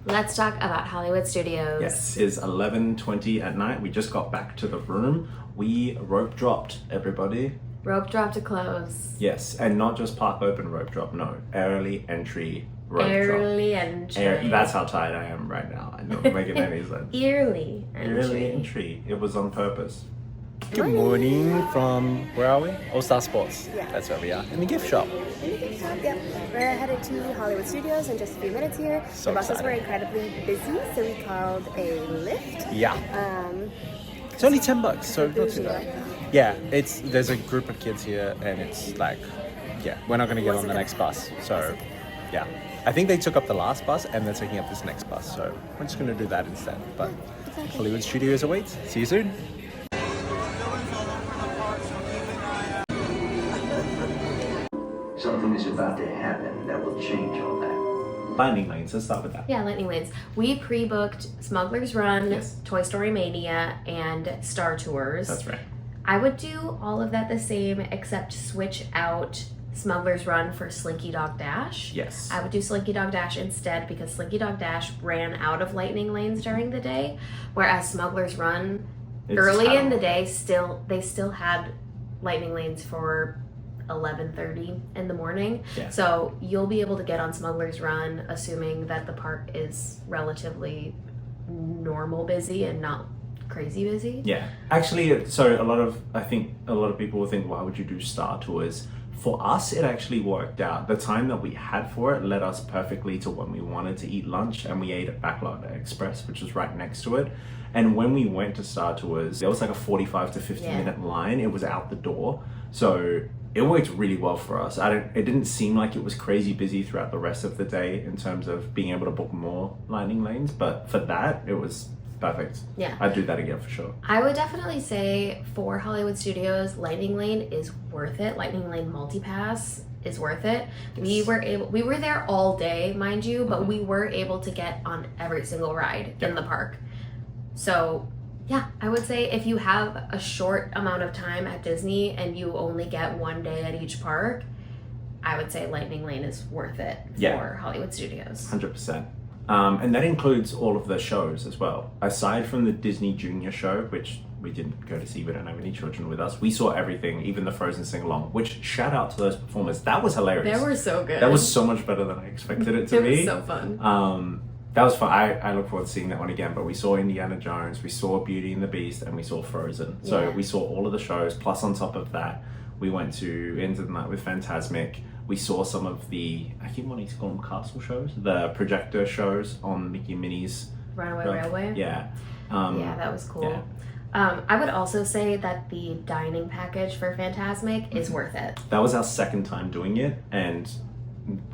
Let's talk about Hollywood Studios. Yes, it's 11:20 at night. We just got back to the room. We rope dropped, everybody. Rope drop to close. Yes, and not just park open rope drop, no. Early entry rope drop. Early entry. That's how tired I am right now. I don't make it any sense. Early entry. Early entry. It was on purpose. Good morning from, where are we? All Star Sports. Yeah. That's where we are. In the gift shop. In the gift shop, yep. We're headed to Hollywood Studios in just a few minutes here. So the buses excited. were incredibly busy, so we called a Lyft. Yeah. It's only $10, so not too bad. Yeah, there's a group of kids here and it's like, yeah, we're not gonna get on the next bus. So, yeah. I think they took up the last bus and they're taking up this next bus, so we're just gonna do that instead. But Hollywood Studios awaits. See you soon. Something is about to happen that will change all that. Lightning lanes, let's start with that. Yeah, Lightning Lanes. We pre-booked Smuggler's Run, Yes. Toy Story Mania, and Star Tours. That's right. I would do all of that the same except switch out Smuggler's Run for Slinky Dog Dash. Yes. I would do Slinky Dog Dash instead because Slinky Dog Dash ran out of lightning lanes during the day, whereas Smuggler's Run early in the day they still had lightning lanes for 11:30 in the morning. Yeah. So you'll be able to get on Smuggler's Run assuming that the park is relatively normal busy and not crazy busy. Yeah, actually, so I think a lot of people will think, why would you do Star Tours? For us, it actually worked out. The time that we had for it led us perfectly to when we wanted to eat lunch, and we ate at Backlot Express, which was right next to it. And when we went to Star Tours, there was like a 45 to 50 minute line. It was out the door. So it worked really well for us. It didn't seem like it was crazy busy throughout the rest of the day in terms of being able to book more lightning lanes, but for that, it was perfect. Yeah. I'd do that again for sure. I would definitely say for Hollywood Studios, Lightning Lane is worth it. Lightning Lane Multipass is worth it. Yes. We were there all day, mind you, but we were able to get on every single ride in the park. So yeah, I would say if you have a short amount of time at Disney and you only get one day at each park, I would say Lightning Lane is worth it for Hollywood Studios. 100%. And that includes all of the shows as well. Aside from the Disney Junior show, which we didn't go to see, we don't have any children with us, we saw everything, even the Frozen sing-along, which shout out to those performers. That was hilarious. They were so good. That was so much better than I expected it to be. It was so fun. That was fun. I look forward to seeing that one again. But we saw Indiana Jones, we saw Beauty and the Beast, and we saw Frozen. So we saw all of the shows. Plus, on top of that, we went to Into the Night with Fantasmic. We saw some of the, I keep wanting to call them castle shows, the projector shows on Mickey and Minnie's Runaway Railway. Yeah. Yeah, that was cool. Yeah. I would also say that the dining package for Fantasmic is worth it. That was our second time doing it, and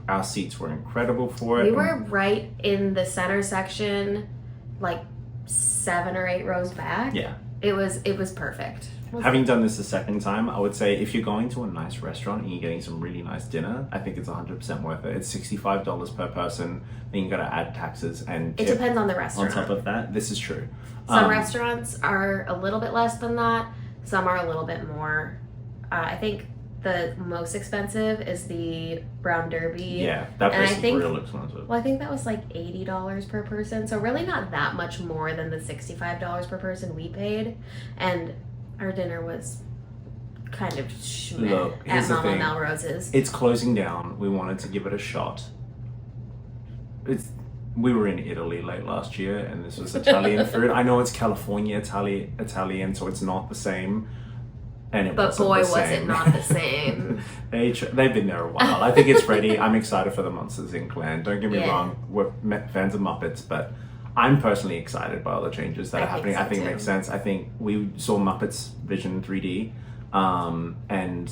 our seats were incredible for it. We were right in the center section, like 7 or 8 rows back. Yeah. It was perfect. Having done this the second time, I would say if you're going to a nice restaurant and you're getting some really nice dinner, I think it's 100% worth it. It's $65 per person, then you got to add taxes and It tip depends on the restaurant. on top of that. This is true. Some restaurants are a little bit less than that. Some are a little bit more. I think the most expensive is the Brown Derby. Yeah, that And place I is think- real expensive. Well, I think that was like $80 per person. So really not that much more than the $65 per person we paid. And our dinner was kind of schmeh Look, at here's the Mama thing. Melrose's. It's closing down. We wanted to give it a shot. We were in Italy late last year, and this was Italian food. I know it's California Italian, so it's not the same. And it But wasn't boy, the was same. it not the same. They've been there a while. I think it's ready. I'm excited for the Monsters Inc. land. Don't get me wrong, we're fans of Muppets, but I'm personally excited by all the changes that are happening. so I think it too. makes sense. I think we saw Muppets Vision 3D, and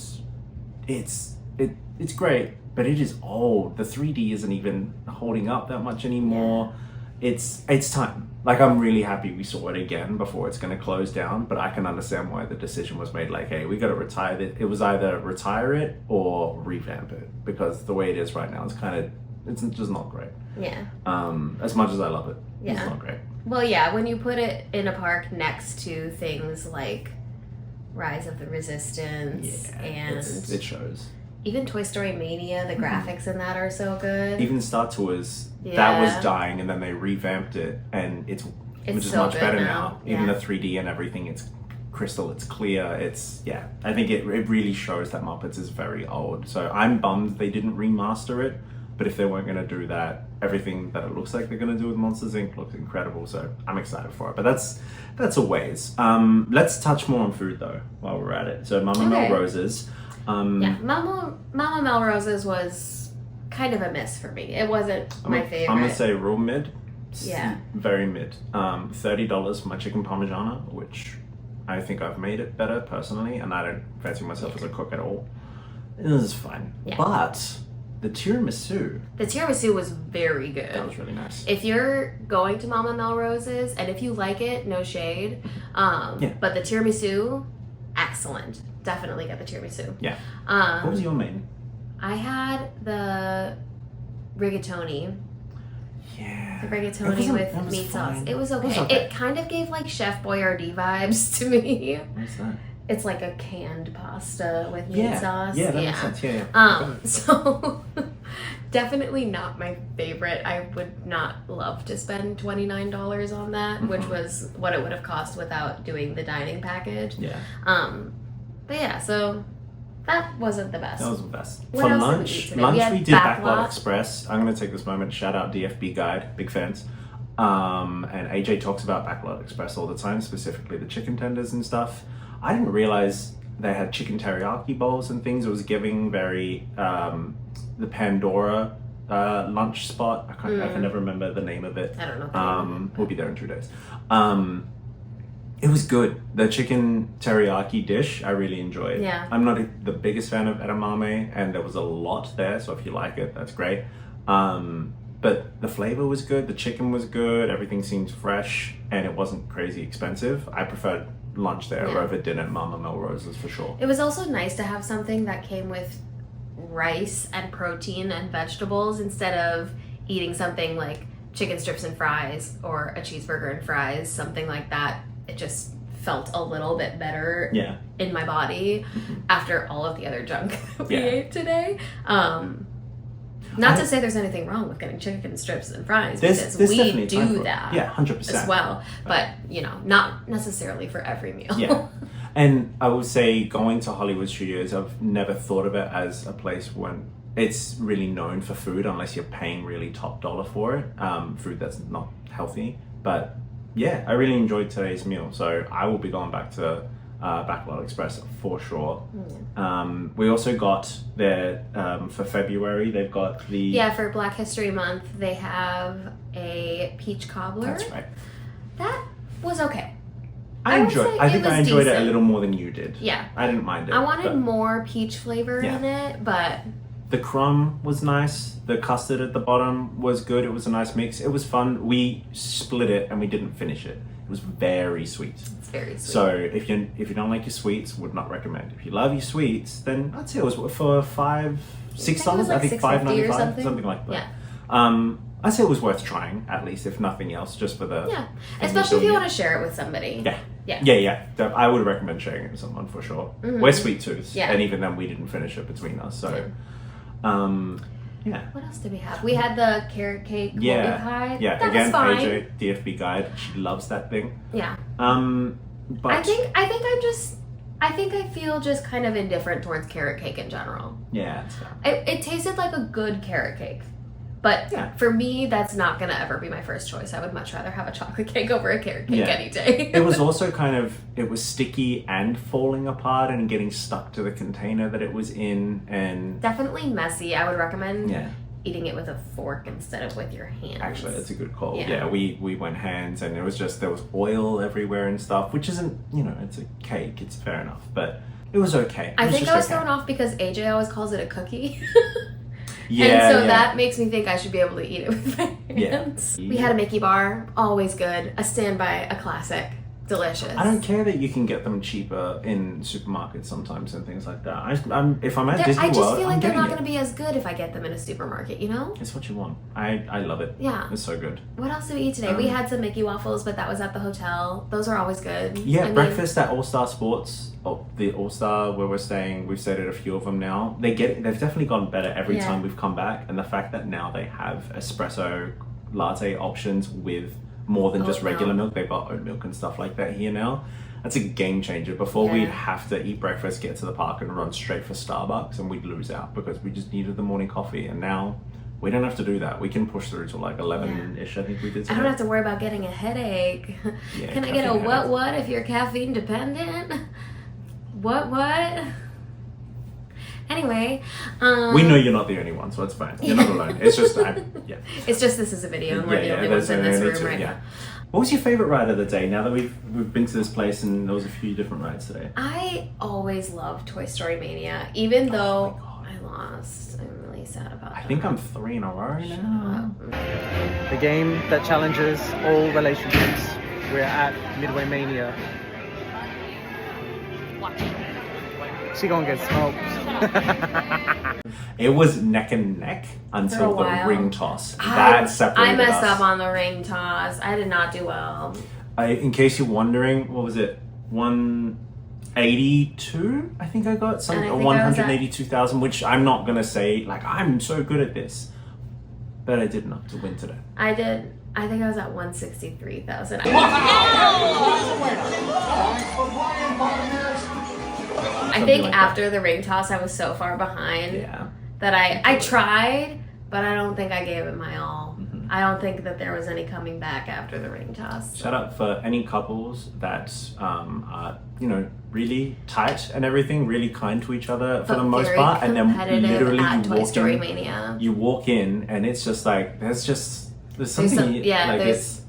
it's great, but it is old. The 3D isn't even holding up that much anymore. It's time. Like, I'm really happy we saw it again before it's going to close down, but I can understand why the decision was made, like, hey, we got to retire it. It was either retire it or revamp it, because the way it is right now is it's just not great. Yeah. As much as I love it, it's Yeah. not great. Well, yeah, when you put it in a park next to things like Rise of the Resistance Yeah, and it shows. even Toy Story Mania, the graphics in that are so good. Even Star Tours, that Yeah. was dying, and then they revamped it, and it's which is so much good better now. now. Even Yeah. the 3D and everything, it's crystal, it's clear, it's I think it really shows that Muppets is very old. So I'm bummed they didn't remaster it, but if they weren't going to do that, everything that it looks like they're going to do with Monsters Inc. looks incredible, so I'm excited for it. But that's a ways. Let's touch more on food though while we're at it. So Mama Okay. Melrose's. Yeah, Mama Melrose's was kind of a miss for me. It wasn't my favorite. I'm gonna say real mid. Yeah. Very mid. $30 for my chicken parmigiana, which I think I've made it better personally, and I don't fancy myself as a cook at all. It was fine. Yeah. But the tiramisu, The tiramisu was very good. that was really nice. If you're going to Mama Melrose's, and if you like it, no shade, Yeah. but the tiramisu, excellent. Definitely get the tiramisu. Yeah. What was Um, your main? I had the rigatoni. Yeah. The It rigatoni wasn't- with it was meat sauce. fine. It was okay. It was okay. It kind of gave like Chef Boyardee vibes to me. What's that? It's like a canned pasta with meat Yeah. sauce. Yeah, that makes sense. Yeah. So definitely not my favorite. I would not love to spend $29 on that, which was what it would have cost without doing the dining package. Yeah. But yeah, so that wasn't the best. That was the best. What For else did we lunch, eat today? We had we did Backlot Backlot. Express. I'm going to take this moment, shout out DFB Guide, big fans. And AJ talks about Backlot Express all the time, specifically the chicken tenders and stuff. I didn't realize they had chicken teriyaki bowls and things. It was giving very the Pandora lunch spot. I can never remember the name of it. I don't know the name of it. We'll be there in 2 days. It was good. The chicken teriyaki dish, I really enjoyed. Yeah. I'm not the biggest fan of edamame, and there was a lot there, so if you like it, that's great. But the flavor was good, the chicken was good, everything seemed fresh, and it wasn't crazy expensive. I preferred lunch there Yeah. over dinner at Mama Melrose's for sure. It was also nice to have something that came with rice and protein and vegetables instead of eating something like chicken strips and fries or a cheeseburger and fries, something like that. It just felt a little bit better Yeah. in my body after all of the other junk that we Yeah. ate today. Not to say there's anything wrong with getting chicken strips and fries, because There's we definitely time for do it. that Yeah, 100%. as well. But, you know, not necessarily for every meal. Yeah. And I would say going to Hollywood Studios, I've never thought of it as a place when it's really known for food unless you're paying really top dollar for it. Food that's not healthy. But yeah, I really enjoyed today's meal. So I will be going back to Backlot Express for sure. We also got there for February, they've got the... Yeah, for Black History Month, they have a peach cobbler. That's right. That was okay. I would enjoyed. say I it think was I enjoyed it a decent. little more than you did. Yeah. I didn't mind it. I wanted but more peach flavor Yeah. in it, but The crumb was nice. The custard at the bottom was good. It was a nice mix. It was fun. We split it and we didn't finish it. It was very sweet. it's very sweet. So if you don't like your sweets, would not recommend. If you love your sweets, then I'd say it was for $6. like I think $6.50 or $5.95, something. like that. Yeah. I'd say it was worth trying, at least if nothing else, just for the Yeah. for Especially if you the- want to share it with somebody. Yeah. Yeah. I would recommend sharing it with someone for sure. We're sweet tooths, Yeah. and even then we didn't finish it between us. So, yeah. What else did we have? We had the carrot cake Yeah, pie. yeah. That Again, was fine. AJ, DFB guide. She loves that thing. Yeah. But I think I feel just kind of indifferent towards carrot cake in general. yeah, it's fine. It tasted like a good carrot cake. But Yeah. for me, that's not going to ever be my first choice. I would much rather have a chocolate cake over a carrot cake Yeah. any day. It was also it was sticky and falling apart and getting stuck to the container that it was in, and Definitely messy. I would recommend yeah. eating it with a fork instead of with your hands. Actually, that's a good call. Yeah. Yeah, we went hands, and there was oil everywhere and stuff, which isn't, it's a cake. It's fair enough, but it was okay. I think I was thrown off because AJ always calls it a cookie. Yeah, and so yeah. that makes me think I should be able to eat it with my Yeah. hands. We had a Mickey bar, always good. A standby, a classic. delicious. I don't care that you can get them cheaper in supermarkets sometimes and things like that. If I'm at Disney I just World, feel like I'm they're getting not it. going to be as good if I get them in a supermarket, you know? It's what you want. I love it. Yeah. It's so good. What else did we eat today? We had some Mickey waffles, but that was at the hotel. Those are always good. Yeah, I mean, breakfast at All Star Sports, the All Star where we're staying. We've stayed at a few of them now. They've definitely gotten better every Yeah. time we've come back, and the fact that now they have espresso latte options with more than just Oat regular milk. milk. They've got oat milk and stuff like that here now. That's a game changer. Before Yeah. we'd have to eat breakfast, get to the park, and run straight for Starbucks, and we'd lose out because we just needed the morning coffee. And now we don't have to do that. We can push through to like 11-ish. I think we did. I don't have to worry about getting a headache. Yeah, Can I get a caffeine what if you're caffeine dependent? What? Anyway, We know you're not the only one, so it's fine. You're not alone. It's just, yeah. it's just this is a video and we're the only ones there's in this only room two, right yeah. now. What was your favorite ride of the day? Now that we've been to this place and there was a few different rides today. I always loved Toy Story Mania, even though God. I lost. I'm really sad about that. I think I'm 3 in a row now. The game that challenges all relationships. We're at Midway Mania. She gonna get smoked. It was neck and neck For until a the while. ring toss. That separated I messed us. up on the ring toss. I did not do well. In case you're wondering, what was it? 182? I think I got And I something. think I was 182,000, which I'm not gonna say like I'm so good at this, but I did enough to win today. I think I was at 163,000. I think like that. after the ring toss, I was so far behind Yeah. that I tried, but I don't think I gave it my all. Mm-hmm. I don't think that there was any coming back after the ring toss. Shout out for any couples that are, really tight and everything, really kind to each other for But the most very part, and then competitive literally at you Toy walk Story in, Mania. you walk in, and it's just like there's something some- yeah, like there's- it's.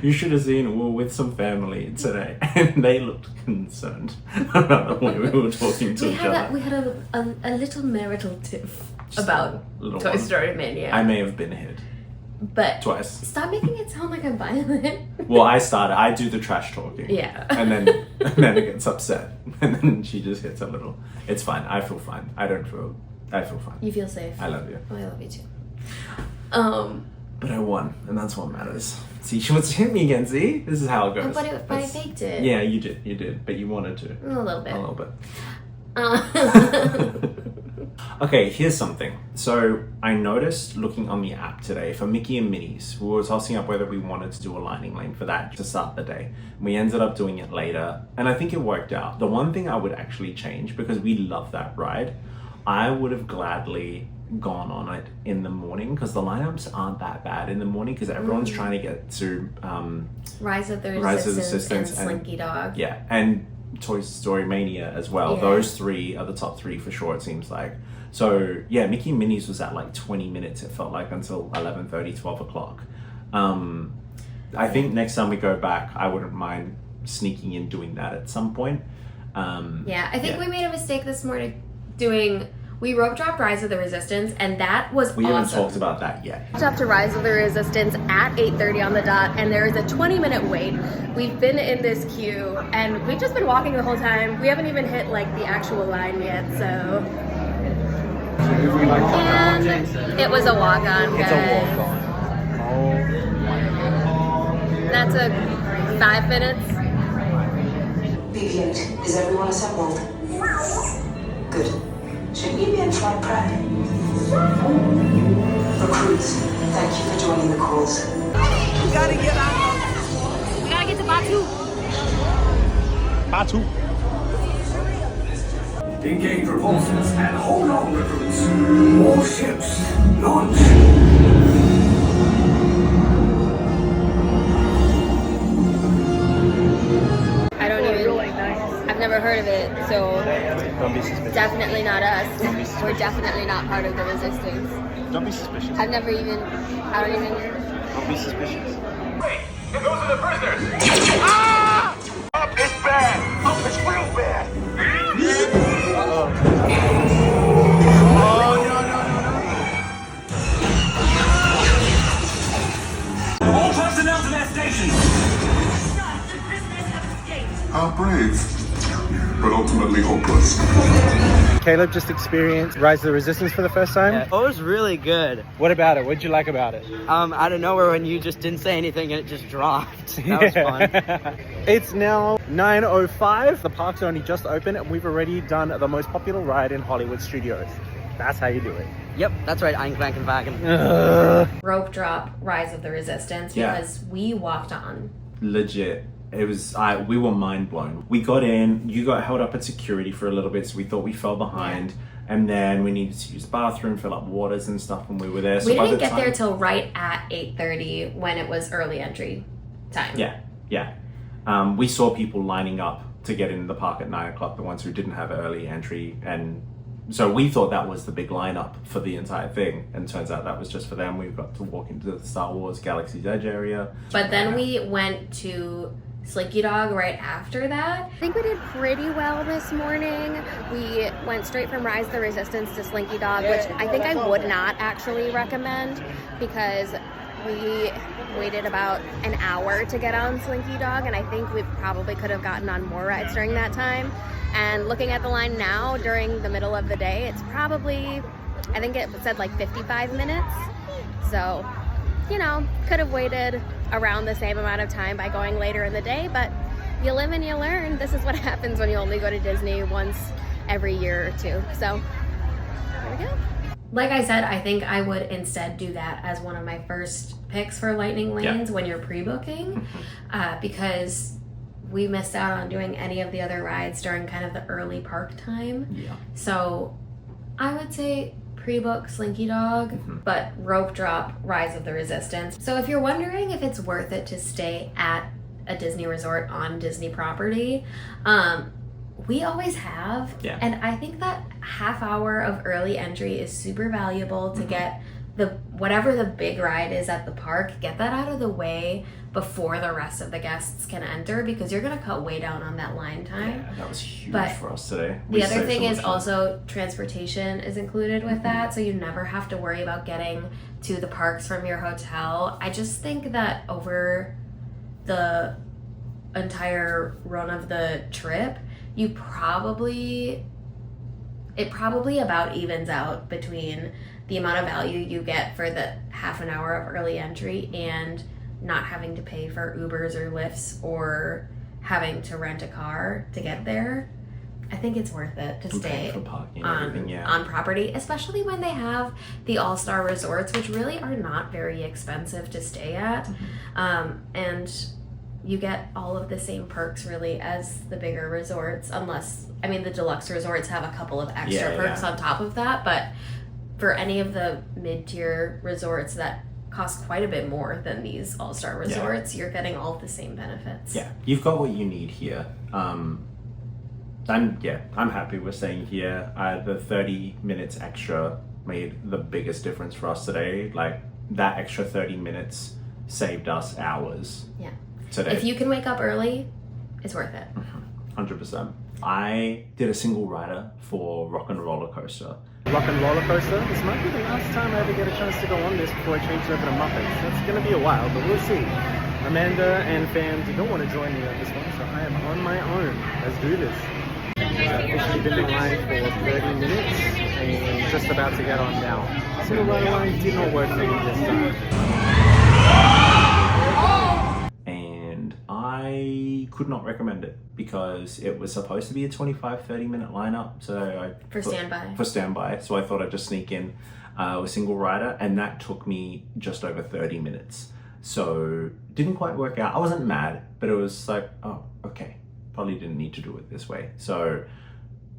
You should have seen we were with some family today, and they looked concerned about the way we were talking to We each had other. we had a little marital tiff about little Toy one. Story Mania. I may have been hit but twice. stop making it sound like I'm violent. Well, I do the trash talking. Yeah. And then it gets upset. And then she just hits a little. It's fine. I feel fine. I feel fine. You feel safe. I love you. Oh, I love you too. But I won, and that's what matters. See, she wants to hit me again, see? This is how it goes. But I That's- faked it. Yeah, you did. But you wanted to. A little bit. A little bit. Uh, Okay, here's something. So I noticed looking on the app today for Mickey and Minnie's, we were tossing up whether we wanted to do a lightning lane for that to start the day. We ended up doing it later, and I think it worked out. The one thing I would actually change, because we love that ride, I would have gladly gone on it in the morning, because the lineups aren't that bad in the morning, because everyone's trying to get to Rise of the Rise of the Resistance, Resistance and Slinky Dog. yeah, and Toy Story Mania as well. Yeah. Those three are the top three for sure, it seems like. So yeah, Mickey and Minnie's was at like 20 minutes, it felt like, until 11:30, 12 o'clock. I think next time we go back, I wouldn't mind sneaking in doing that at some point. Yeah, I think Yeah. we made a mistake this morning we rope dropped Rise of the Resistance, and that was We awesome. haven't talked about that yet. Up to Rise of the Resistance at 8:30 on the dot, and there is a 20-minute wait. We've been in this queue, and we've just been walking the whole time. We haven't even hit like the actual line yet, so. And it was a walk-on, It's guys. a walk-on. Oh my god. That took 5 minutes. BB-8, is everyone assembled? Good. Shouldn't you be in flight prep? Recruits, thank you for joining the calls. We gotta get to Batu. Batu. Engage repulsors and hold on, recruits. All ships, launch. I don't even. I've never heard of it, so Don't be suspicious. definitely not us. Don't be suspicious. We're definitely not part of the resistance. Don't be suspicious. I don't even. Don't be suspicious. Those are the prisoners! Ah! Up is bad! Up is real bad! All personnel to their stations! How brave, but ultimately hopeless. Caleb just experienced Rise of the Resistance for the first time. Yeah, it was really good. What about it? What did you like about it? Out of nowhere when you just didn't say anything and it just dropped. That was fun. It's now 9:05. The park's only just open and we've already done the most popular ride in Hollywood Studios. That's how you do it. Yep, that's right. Ein Clank and Wagen. Rope drop, Rise of the Resistance, Yeah. because we walked on. Legit. It was, we were mind blown. We got in, you got held up at security for a little bit, so we thought we fell behind. And then we needed to use the bathroom, fill up waters and stuff when we were there. So We by didn't the get there time- till right at 8:30 when it was early entry time. Yeah. We saw people lining up to get into the park at 9 o'clock, the ones who didn't have early entry. And so we thought that was the big lineup for the entire thing. And turns out that was just for them. We got to walk into the Star Wars Galaxy's Edge area. But then we went to Slinky Dog right after that. I think we did pretty well this morning. We went straight from Rise of the Resistance to Slinky Dog, which I think I would not actually recommend because we waited about an hour to get on Slinky Dog, and I think we probably could have gotten on more rides during that time. And looking at the line now during the middle of the day, it's probably, I think it said like 55 minutes. So, you know, could have waited around the same amount of time by going later in the day, but you live and you learn. This is what happens when you only go to Disney once every year or two. So there we go. Like I said, I think I would instead do that as one of my first picks for Lightning Lanes when you're pre-booking, because we missed out on doing any of the other rides during kind of the early park time. Yeah. So I would say pre-book Slinky Dog, but rope drop Rise of the Resistance. So if you're wondering if it's worth it to stay at a Disney resort on Disney property, we always have. Yeah. And I think that half hour of early entry is super valuable to get whatever the big ride is at the park, get that out of the way before the rest of the guests can enter, because you're going to cut way down on that line time. Yeah, that was huge But for us today. The other thing is also transportation is included with that, so you never have to worry about getting to the parks from your hotel. I just think that over the entire run of the trip, it probably about evens out between the amount of value you get for the half an hour of early entry and not having to pay for Ubers or Lyfts or having to rent a car to get there. I think it's worth it to stay for parking and everything, on property, especially when they have the all-star resorts, which really are not very expensive to stay at. And you get all of the same perks really as the bigger resorts, unless, I mean, the deluxe resorts have a couple of extra perks on top of that, but for any of the mid-tier resorts that cost quite a bit more than these all-star resorts, you're getting all the same benefits. Yeah, you've got what you need here. I'm happy we're staying here. The 30 minutes extra made the biggest difference for us today. Like, that extra 30 minutes saved us hours. Yeah. Today. If you can wake up early, it's worth it. 100%. I did a single rider for Rock and Roller Coaster. Rock and Roller Coaster. This might be the last time I ever get a chance to go on this before I change over to Muppets. That's going to be a while, but we'll see. Amanda and fam did not want to join me on this one, so I am on my own. Let's do this. We've been in line for 30 minutes and just about to get on now. Single rider line did not work for me this time. And I could not recommend it because it was supposed to be a 25-30 minute lineup. So For standby. So I thought I'd just sneak in a single rider, and that took me just over 30 minutes. So didn't quite work out. I wasn't mad, but it was like, oh, okay. Probably didn't need to do it this way. So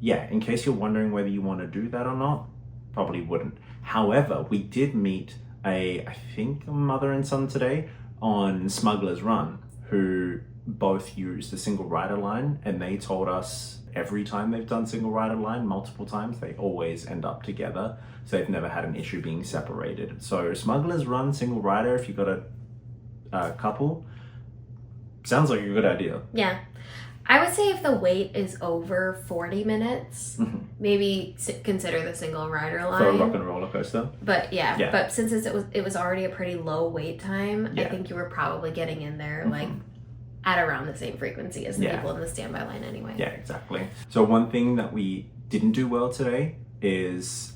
yeah, in case you're wondering whether you want to do that or not, probably wouldn't. However, we did meet I think a mother and son today on Smuggler's Run, who both used the single rider line, and they told us every time they've done single rider line multiple times, they always end up together. So they've never had an issue being separated. So Smuggler's Run, single rider, if you've got a couple, sounds like a good idea. Yeah. I would say if the wait is over 40 minutes, maybe consider the single rider line. For a Rock and Roller Coaster. But but since it was already a pretty low wait time, I think you were probably getting in there like at around the same frequency as the Yeah. people in the standby line anyway. Yeah, exactly. So one thing that we didn't do well today is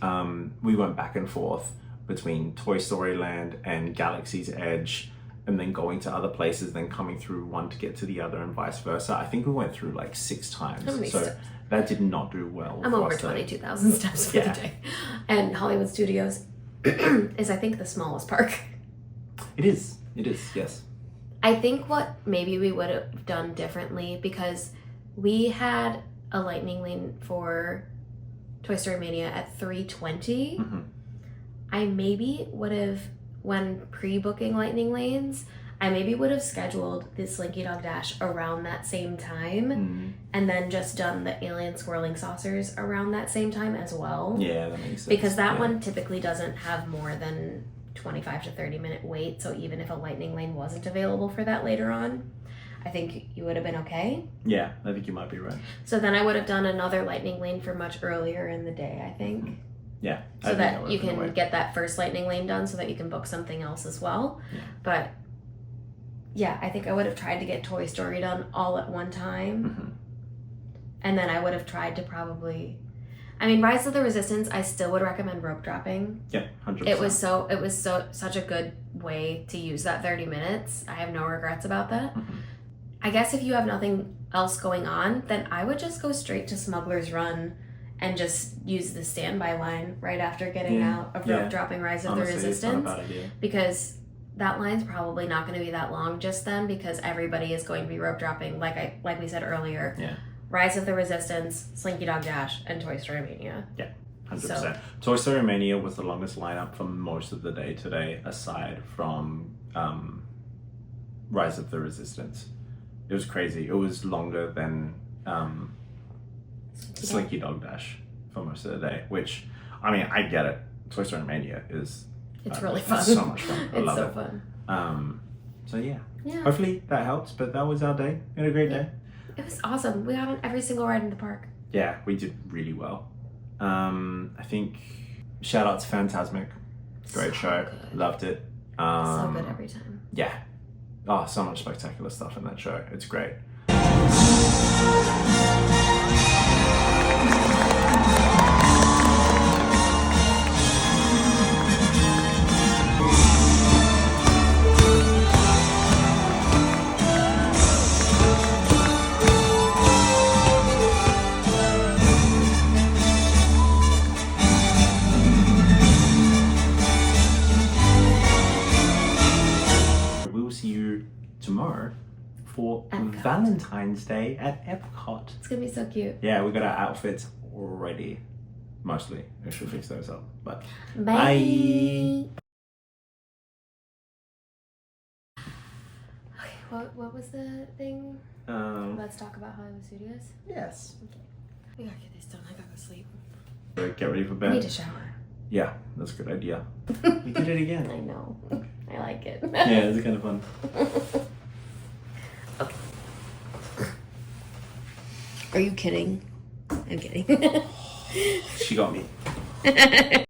we went back and forth between Toy Story Land and Galaxy's Edge, and then going to other places, then coming through one to get to the other, and vice versa. I think we went through like 6 times. How many So steps? that did not do well. I'm for over us today. 22,000 steps for Yeah. the day. And Hollywood Studios is, I think, the smallest park. It is, yes. I think what maybe we would have done differently, because we had a lightning lane for Toy Story Mania at 3:20. Mhm. I maybe would have, when pre-booking lightning lanes, I maybe would have scheduled the Slinky Dog Dash around that same time, Mm. and then just done the alien swirling saucers around that same time as well. Yeah, that makes sense. Because that Yeah. one typically doesn't have more than 25 to 30 minute wait, so even if a lightning lane wasn't available for that later on, I think you would have been okay. Yeah, I think you might be right. So then I would have done another lightning lane for much earlier in the day, I think. Yeah. So that you can get that first lightning lane done so that you can book something else as well. Yeah. But yeah, I think I would have tried to get Toy Story done all at one time. Mhm. And then I would have tried to probably, I mean, Rise of the Resistance, I still would recommend rope dropping. Yeah, 100%. It was such a good way to use that 30 minutes. I have no regrets about that. Mhm. I guess if you have nothing else going on, then I would just go straight to Smuggler's Run and just use the standby line right after getting Yeah, out of yeah. rope dropping Rise of Honestly, the it's not a Resistance, bad idea. because that line's probably not going to be that long just then, because everybody is going to be rope dropping, like we said earlier. Yeah. Rise of the Resistance, Slinky Dog Dash, and Toy Story Mania. 100%. Toy Story Mania was the longest lineup for most of the day today, aside from Rise of the Resistance. It was crazy. It was longer than Slinky Dog Dash for most of the day, which, I mean, I get it. Toy Story Mania is It's really fun. It's so much fun. I It's love so it. fun. So yeah. Yeah. Hopefully that helps, but that was our day. We had a great day. It was awesome. We got on every single ride in the park. Yeah, we did really well. I think shout out to Phantasmic. Great So show. good. Loved it. So good every time. Yeah. Oh, so much spectacular stuff in that show. It's great. We will see you tomorrow for Epcot. Valentine's Day at Epcot. It's gonna be so cute. Yeah, we got our outfits ready. Mostly. We should fix those up. But Bye. bye. Okay, what was the thing? Let's talk about Hollywood Studios. Yes. We gotta get this done. I gotta go sleep. Get ready for I need bed. to shower. Yeah, that's a good idea. We did it again. I know. I like it. Yeah, it's kind of fun. Okay. Are you kidding? I'm kidding. She got me.